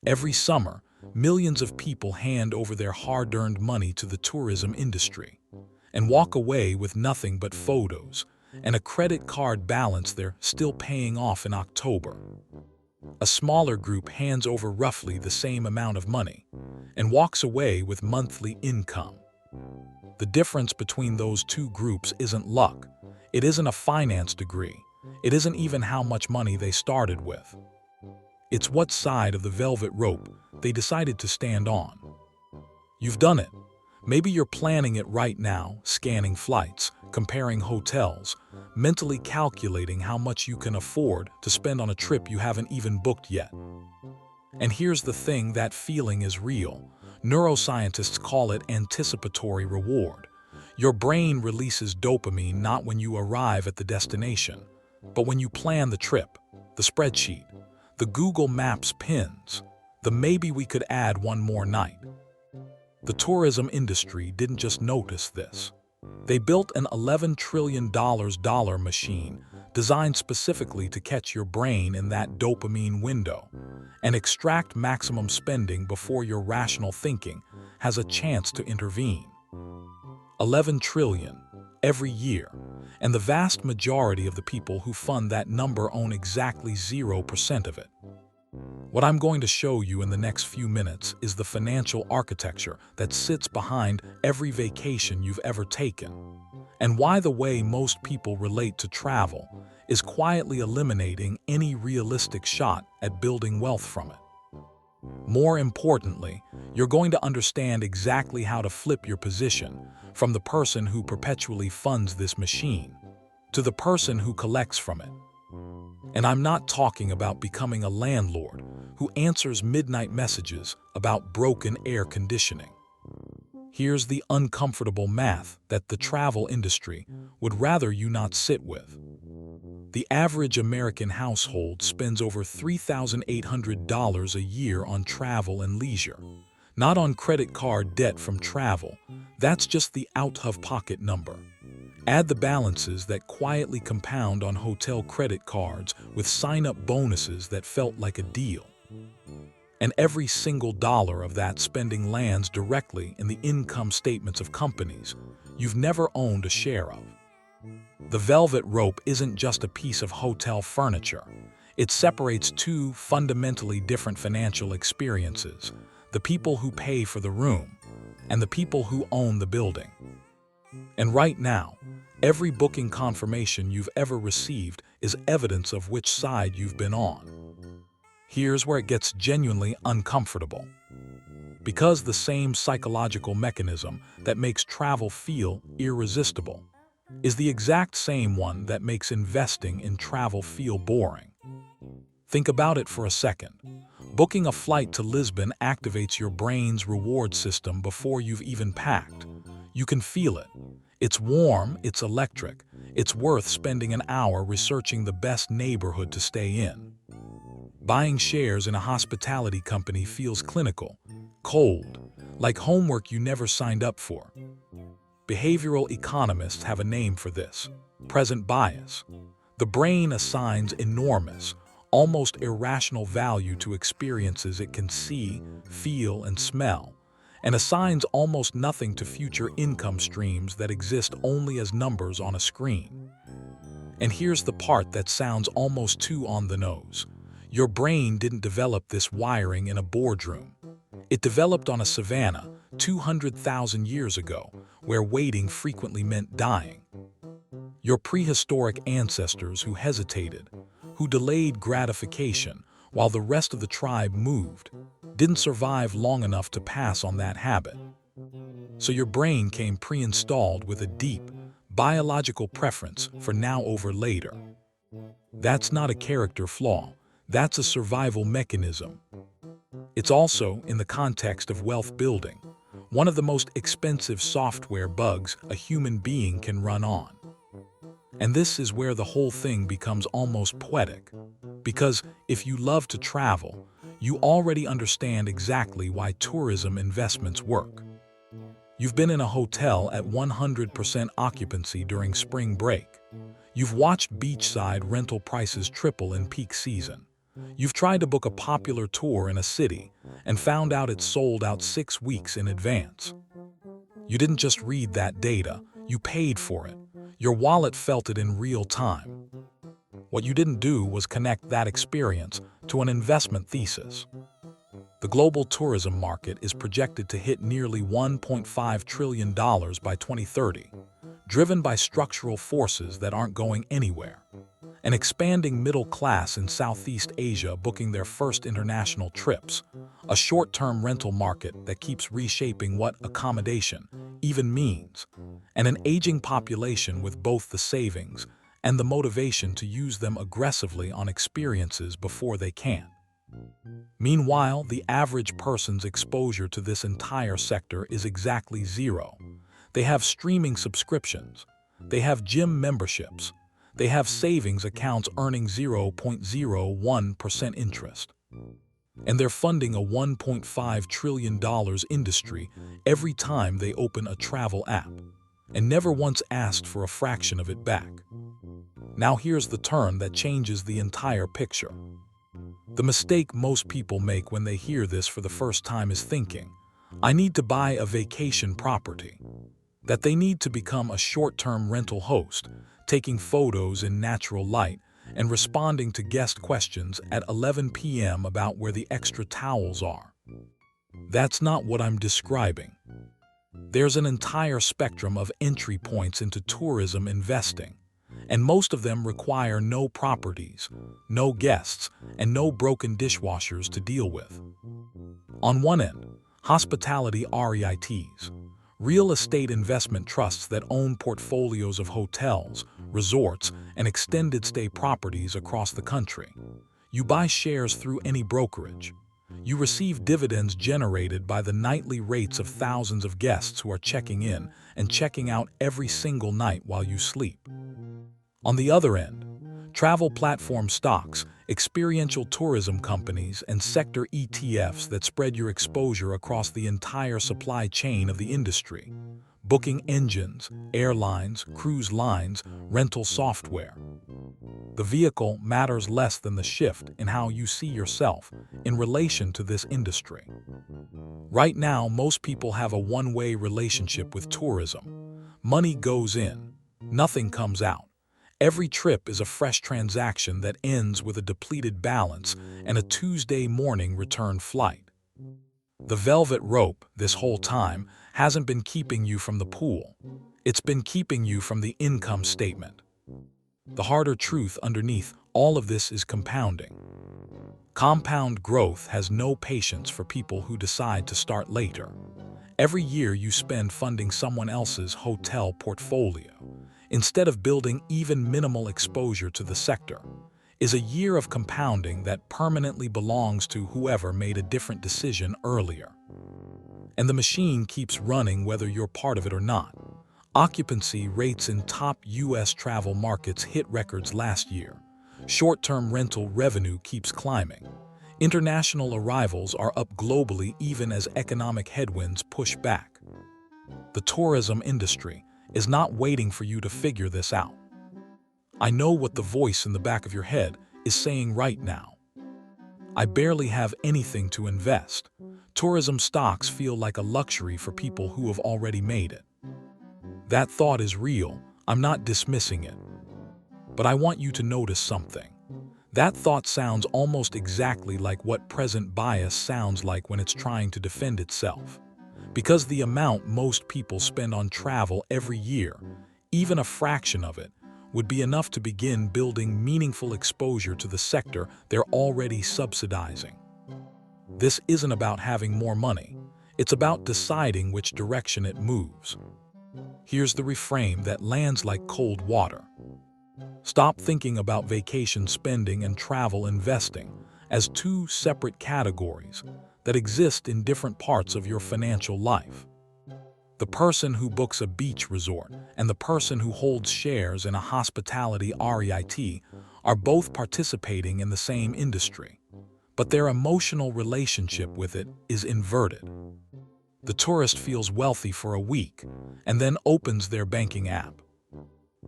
Every summer, millions of people hand over their hard-earned money to the tourism industry and walk away with nothing but photos and a credit card balance they're still paying off in October. A smaller group hands over roughly the same amount of money and walks away with monthly income. The difference between those two groups isn't luck. It isn't a finance degree. It isn't even how much money they started with. It's what side of the velvet rope they decided to stand on. You've done it. Maybe you're planning it right now, scanning flights, comparing hotels, mentally calculating how much you can afford to spend on a trip you haven't even booked yet. And here's the thing, that feeling is real. Neuroscientists call it anticipatory reward. Your brain releases dopamine not when you arrive at the destination, but when you plan the trip, the spreadsheet, the Google Maps pins, the maybe we could add one more night. The tourism industry didn't just notice this. They built an $11 trillion machine designed specifically to catch your brain in that dopamine window and extract maximum spending before your rational thinking has a chance to intervene. 11 trillion every year, and the vast majority of the people who fund that number own exactly 0% of it. What I'm going to show you in the next few minutes is the financial architecture that sits behind every vacation you've ever taken, and why the way most people relate to travel is quietly eliminating any realistic shot at building wealth from it. More importantly, you're going to understand exactly how to flip your position from the person who perpetually funds this machine to the person who collects from it. And I'm not talking about becoming a landlord who answers midnight messages about broken air conditioning. Here's the uncomfortable math that the travel industry would rather you not sit with. The average American household spends over $3,800 a year on travel and leisure, not on credit card debt from travel. That's just the out-of-pocket number. Add the balances that quietly compound on hotel credit cards with sign-up bonuses that felt like a deal. And every single dollar of that spending lands directly in the income statements of companies you've never owned a share of. The velvet rope isn't just a piece of hotel furniture. It separates two fundamentally different financial experiences: the people who pay for the room and the people who own the building. And right now, every booking confirmation you've ever received is evidence of which side you've been on. Here's where it gets genuinely uncomfortable. Because the same psychological mechanism that makes travel feel irresistible is the exact same one that makes investing in travel feel boring. Think about it for a second. Booking a flight to Lisbon activates your brain's reward system before you've even packed. You can feel it. It's warm, it's electric. It's worth spending an hour researching the best neighborhood to stay in. Buying shares in a hospitality company feels clinical, cold, like homework you never signed up for. Behavioral economists have a name for this: present bias. The brain assigns enormous, almost irrational value to experiences it can see, feel, and smell, and assigns almost nothing to future income streams that exist only as numbers on a screen. And here's the part that sounds almost too on the nose. Your brain didn't develop this wiring in a boardroom. It developed on a savanna 200,000 years ago, where waiting frequently meant dying. Your prehistoric ancestors who hesitated, who delayed gratification while the rest of the tribe moved, didn't survive long enough to pass on that habit. So your brain came pre-installed with a deep, biological preference for now over later. That's not a character flaw. That's a survival mechanism. It's also, in the context of wealth building, one of the most expensive software bugs a human being can run on. And this is where the whole thing becomes almost poetic. Because if you love to travel, you already understand exactly why tourism investments work. You've been in a hotel at 100% occupancy during spring break. You've watched beachside rental prices triple in peak season. You've tried to book a popular tour in a city and found out it's sold out 6 weeks in advance. You didn't just read that data, you paid for it. Your wallet felt it in real time. What you didn't do was connect that experience to an investment thesis. The global tourism market is projected to hit nearly $1.5 trillion by 2030, driven by structural forces that aren't going anywhere. An expanding middle class in Southeast Asia booking their first international trips, a short-term rental market that keeps reshaping what accommodation even means, and an aging population with both the savings and the motivation to use them aggressively on experiences before they can. Meanwhile, the average person's exposure to this entire sector is exactly zero. They have streaming subscriptions, they have gym memberships, they have savings accounts earning 0.01% interest. And they're funding a $1.5 trillion industry every time they open a travel app, and never once asked for a fraction of it back. Now here's the turn that changes the entire picture. The mistake most people make when they hear this for the first time is thinking, I need to buy a vacation property. That they need to become a short-term rental host, taking photos in natural light and responding to guest questions at 11 p.m. about where the extra towels are. That's not what I'm describing. There's an entire spectrum of entry points into tourism investing, and most of them require no properties, no guests, and no broken dishwashers to deal with. On one end, hospitality REITs, real estate investment trusts that own portfolios of hotels, resorts, and extended stay properties across the country. You buy shares through any brokerage. You receive dividends generated by the nightly rates of thousands of guests who are checking in and checking out every single night while you sleep. On the other end, travel platform stocks, experiential tourism companies, and sector ETFs that spread your exposure across the entire supply chain of the industry. Booking engines, airlines, cruise lines, rental software. The vehicle matters less than the shift in how you see yourself in relation to this industry. Right now, most people have a one-way relationship with tourism. Money goes in, nothing comes out. Every trip is a fresh transaction that ends with a depleted balance and a Tuesday morning return flight. The velvet rope, this whole time, hasn't been keeping you from the pool. It's been keeping you from the income statement. The harder truth underneath all of this is compounding. Compound growth has no patience for people who decide to start later. Every year you spend funding someone else's hotel portfolio, instead of building even minimal exposure to the sector, is a year of compounding that permanently belongs to whoever made a different decision earlier. And the machine keeps running whether you're part of it or not. Occupancy rates in top U.S. travel markets hit records last year. Short-term rental revenue keeps climbing. International arrivals are up globally even as economic headwinds push back. The tourism industry is not waiting for you to figure this out. I know what the voice in the back of your head is saying right now. I barely have anything to invest. Tourism stocks feel like a luxury for people who have already made it. That thought is real. I'm not dismissing it. But I want you to notice something. That thought sounds almost exactly like what present bias sounds like when it's trying to defend itself. Because the amount most people spend on travel every year, even a fraction of it, would be enough to begin building meaningful exposure to the sector they're already subsidizing. This isn't about having more money. It's about deciding which direction it moves. Here's the reframe that lands like cold water. Stop thinking about vacation spending and travel investing as two separate categories that exist in different parts of your financial life. The person who books a beach resort and the person who holds shares in a hospitality REIT are both participating in the same industry, but their emotional relationship with it is inverted. The tourist feels wealthy for a week and then opens their banking app.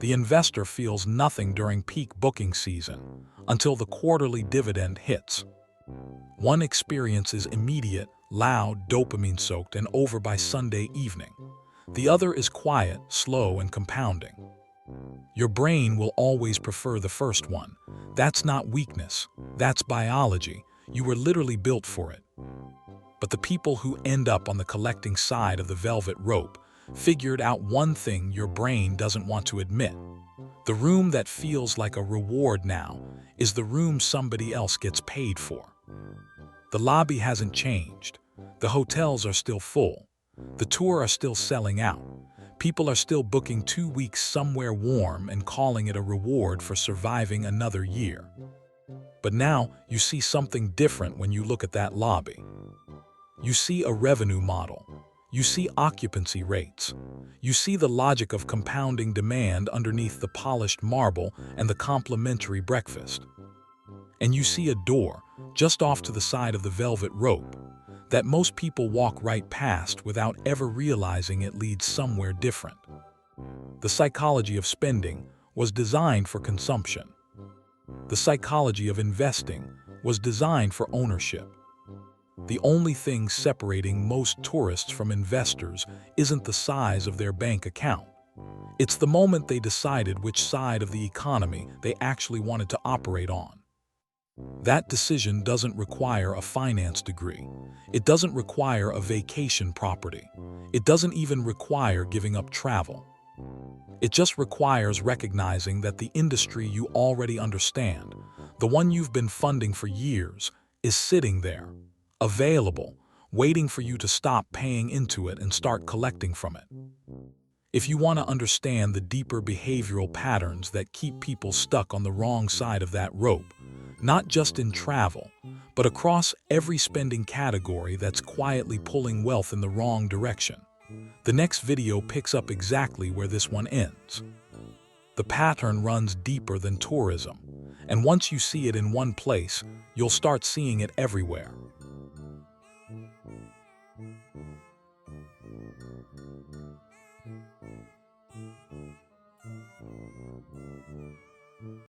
The investor feels nothing during peak booking season until the quarterly dividend hits. One experience is immediate, loud, dopamine-soaked, and over by Sunday evening. The other is quiet, slow, and compounding. Your brain will always prefer the first one. That's not weakness. That's biology. You were literally built for it. But the people who end up on the collecting side of the velvet rope figured out one thing your brain doesn't want to admit. The room that feels like a reward now is the room somebody else gets paid for. The lobby hasn't changed. The hotels are still full. The tours are still selling out. People are still booking 2 weeks somewhere warm and calling it a reward for surviving another year. But now you see something different when you look at that lobby. You see a revenue model. You see occupancy rates. You see the logic of compounding demand underneath the polished marble and the complimentary breakfast. And you see a door, just off to the side of the velvet rope, that most people walk right past without ever realizing it leads somewhere different. The psychology of spending was designed for consumption. The psychology of investing was designed for ownership. The only thing separating most tourists from investors isn't the size of their bank account. It's the moment they decided which side of the economy they actually wanted to operate on. That decision doesn't require a finance degree. It doesn't require a vacation property. It doesn't even require giving up travel. It just requires recognizing that the industry you already understand, the one you've been funding for years, is sitting there, available, waiting for you to stop paying into it and start collecting from it. If you want to understand the deeper behavioral patterns that keep people stuck on the wrong side of that rope, not just in travel, but across every spending category that's quietly pulling wealth in the wrong direction, the next video picks up exactly where this one ends. The pattern runs deeper than tourism, and once you see it in one place, you'll start seeing it everywhere.